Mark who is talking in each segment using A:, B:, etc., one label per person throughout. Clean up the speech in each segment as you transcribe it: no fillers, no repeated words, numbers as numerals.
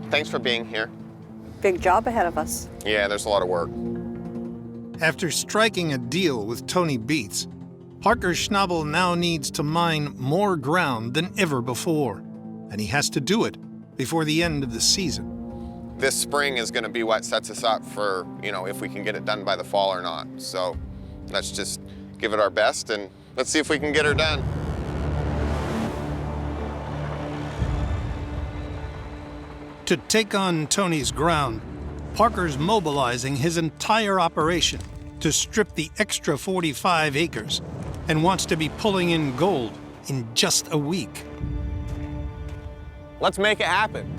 A: Thanks for being here.
B: Big job ahead of us.
A: Yeah, there's a lot of work.
C: After striking a deal with Tony Beets, Parker Schnabel now needs to mine more ground than ever before, and he has to do it before the end of the season.
A: This spring is going to be what sets us up for, if we can get it done by the fall or not. So let's just give it our best and let's see if we can get her done.
C: To take on Tony's ground, Parker's mobilizing his entire operation to strip the extra 45 acres and wants to be pulling in gold in just a week.
A: Let's make it happen.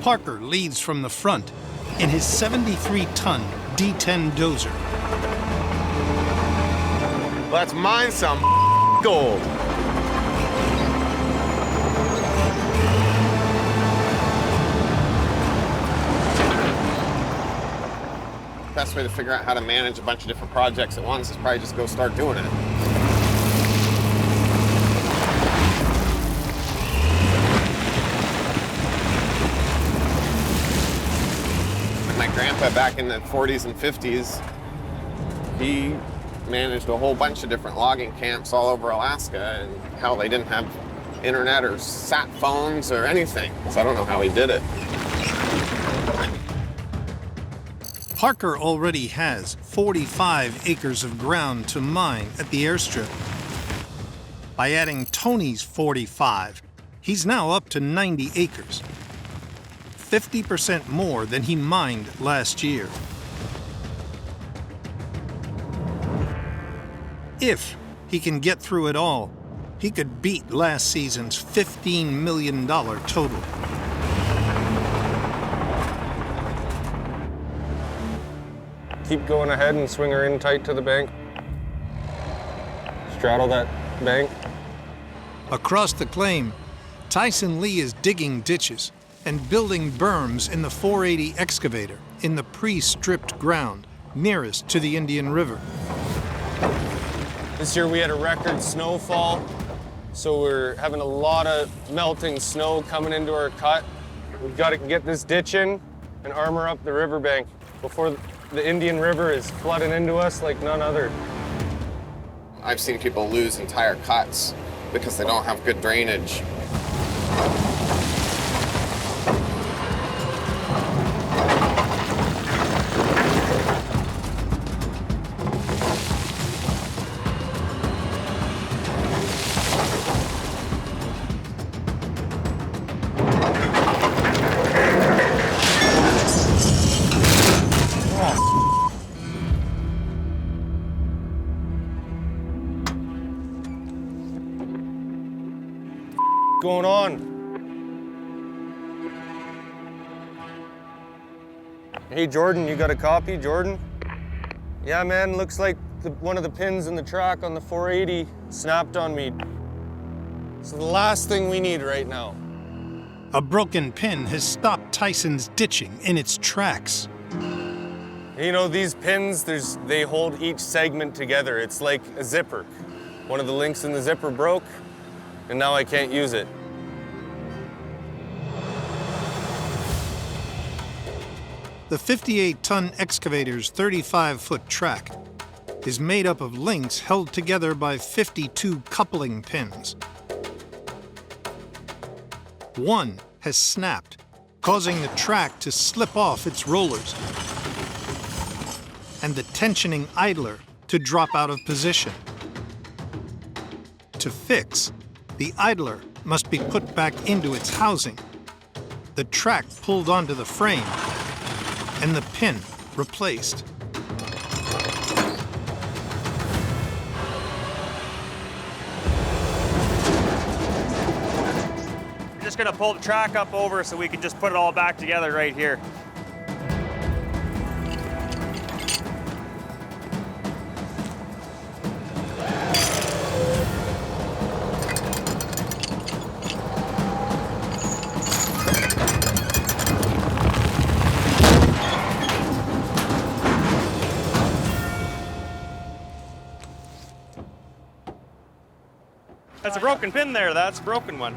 C: Parker leads from the front in his 73-ton D10 dozer.
A: Let's mine some gold. Best way to figure out how to manage a bunch of different projects at once is probably just go start doing it. My grandpa back in the 40s and 50s, he managed a whole bunch of different logging camps all over Alaska, and hell, they didn't have internet or sat phones or anything, so I don't know how he did it.
C: Parker already has 45 acres of ground to mine at the airstrip. By adding Tony's 45, he's now up to 90 acres. 50% more than he mined last year. If he can get through it all, he could beat last season's $15 million total.
D: Keep going ahead and swing her in tight to the bank. Straddle that bank.
C: Across the claim, Tyson Lee is digging ditches and building berms in the 480 excavator in the pre-stripped ground nearest to the Indian River.
D: This year we had a record snowfall, so we're having a lot of melting snow coming into our cut. We've got to get this ditch in and armor up the riverbank before the Indian River is flooding into us like none other.
A: I've seen people lose entire cuts because they don't have good drainage.
D: Going on? Hey Jordan, you got a copy, Jordan? Yeah man, looks like one of the pins in the track on the 480 snapped on me. It's the last thing we need right now.
C: A broken pin has stopped Tyson's ditching in its tracks.
D: You know, these pins, they hold each segment together. It's like a zipper. One of the links in the zipper broke, and now I can't use it.
C: The 58-ton excavator's 35-foot track is made up of links held together by 52 coupling pins. One has snapped, causing the track to slip off its rollers and the tensioning idler to drop out of position. To fix, the idler must be put back into its housing, the track pulled onto the frame, and the pin replaced.
E: We're just gonna pull the track up over so we can just put it all back together right here. That's a broken pin there. That's a broken one.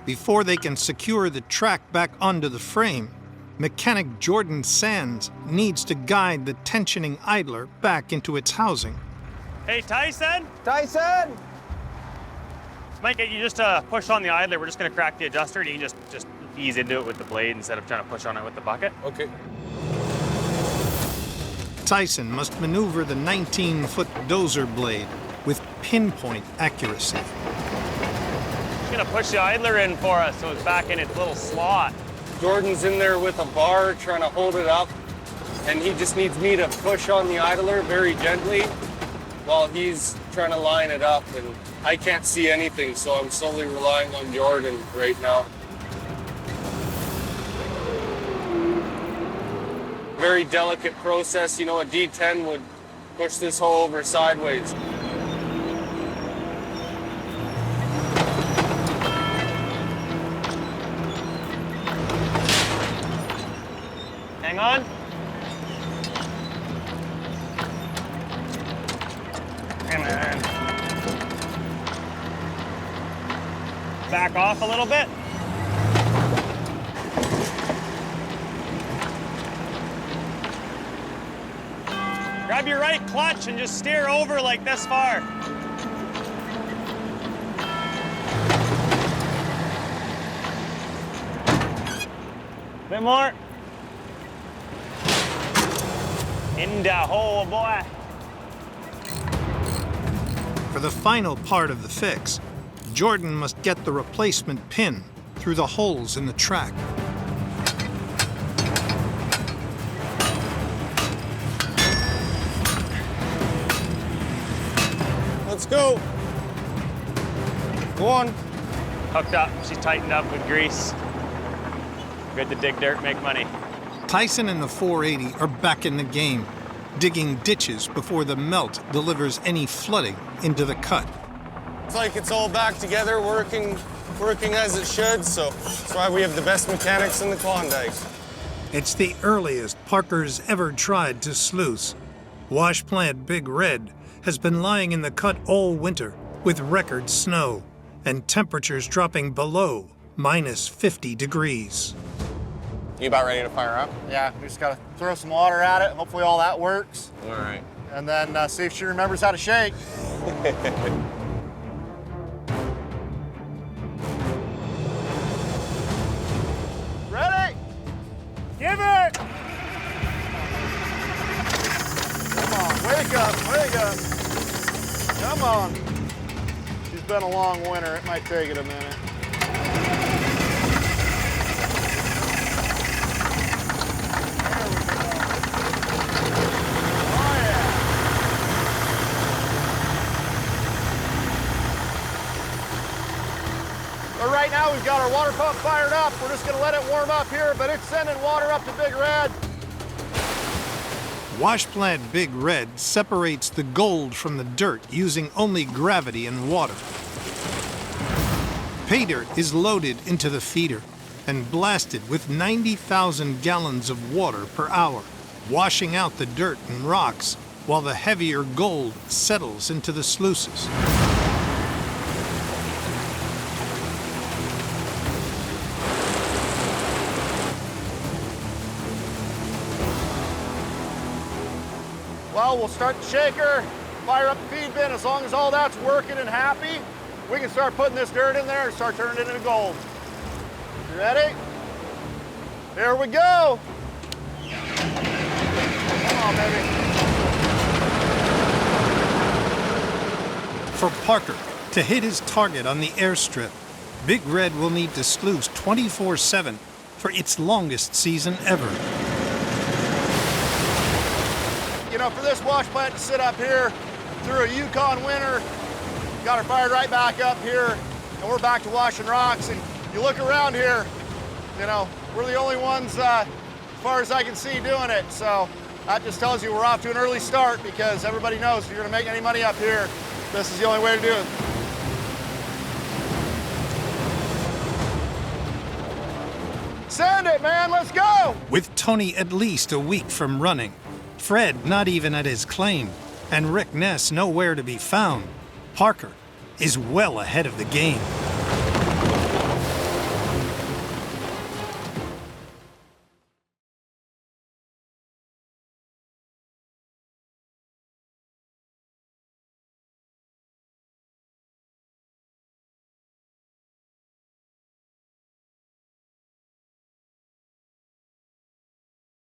C: Before they can secure the track back onto the frame, mechanic Jordan Sands needs to guide the tensioning idler back into its housing.
E: Hey, Tyson?
D: Tyson!
E: Might get you just to push on the idler. We're just gonna crack the adjuster and you can just ease into it with the blade instead of trying to push on it with the bucket.
D: Okay.
C: Tyson must maneuver the 19-foot dozer blade with pinpoint accuracy.
E: Just gonna push the idler in for us so it's back in its little slot.
D: Jordan's in there with a bar trying to hold it up, and he just needs me to push on the idler very gently while he's trying to line it up, and I can't see anything, so I'm solely relying on Jordan right now. Very delicate process. You know, a D10 would push this hole over sideways.
E: Hang on. And then back off a little bit. Grab your right clutch and just steer over like this far. Bit more. In the hole, boy.
C: For the final part of the fix, Jordan must get the replacement pin through the holes in the track.
D: Let's go. Go on.
E: Hooked up. She's tightened up with grease. Good to dig dirt, make money.
C: Tyson and the 480 are back in the game, digging ditches before the melt delivers any flooding into the cut.
D: It's like it's all back together, working as it should, so that's why we have the best mechanics in the Klondike.
C: It's the earliest Parker's ever tried to sluice. Wash plant Big Red has been lying in the cut all winter with record snow and temperatures dropping below -50 degrees.
A: You about ready to fire up?
F: Yeah, we just gotta throw some water at it. Hopefully all that works.
A: All right.
F: And then see if she remembers how to shake. Ready?
E: Give it!
F: Come on, wake up, wake up. Come on. She's been a long winter. It might take it a minute. But right now we've got our water pump fired up. We're just gonna let it warm up here, but it's sending water up to Big Red.
C: Wash plant Big Red separates the gold from the dirt using only gravity and water. Pay dirt is loaded into the feeder and blasted with 90,000 gallons of water per hour, washing out the dirt and rocks while the heavier gold settles into the sluices.
F: Well, we'll start the shaker, fire up the feed bin. As long as all that's working and happy, we can start putting this dirt in there and start turning it into gold. You ready? Here we go. Come on, baby.
C: For Parker to hit his target on the airstrip, Big Red will need to sluice 24/7 for its longest season ever.
F: You know, for this wash plant to sit up here through a Yukon winter, got her fired right back up here, and we're back to washing rocks. And you look around here, you know, we're the only ones, as far as I can see, doing it. So that just tells you we're off to an early start, because everybody knows if you're gonna make any money up here, this is the only way to do it. Send it, man, let's go!
C: With Tony at least a week from running, Fred not even at his claim, and Rick Ness nowhere to be found, Parker is well ahead of the game.